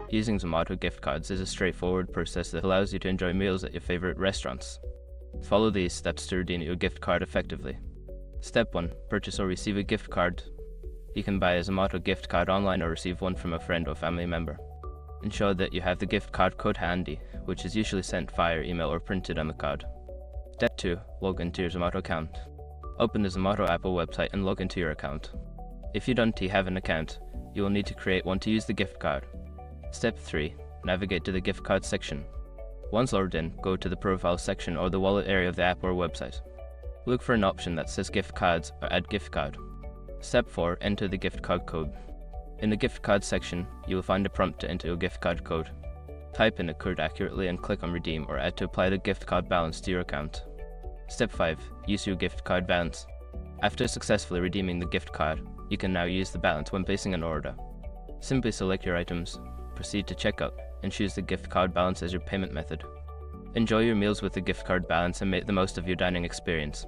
Using Zomato gift cards is a straightforward process that allows you to enjoy meals at your favorite restaurants. Follow these steps to redeem your gift card effectively. Step 1. Purchase or receive a gift card. You can buy a Zomato gift card online or receive one from a friend or family member. Ensure that you have the gift card code handy, which is usually sent via email or printed on the card. Step 2. Log into your Zomato account. Open the Zomato app or website and log into your account. If you don't have an account, you will need to create one to use the gift card. Step 3. Navigate to the gift card section. Once logged in, go to the profile section or the wallet area of the app or website. Look for an option that says gift cards or add gift card. Step 4. Enter the gift card code. In the gift card section, you will find a prompt to enter your gift card code. Type in the code accurately and click on redeem or add to apply the gift card balance to your account. Step 5. Use your gift card balance. After successfully redeeming the gift card, you can now use the balance when placing an order. Simply select your items, proceed to checkout, and choose the gift card balance as your payment method. Enjoy your meals with the gift card balance and make the most of your dining experience.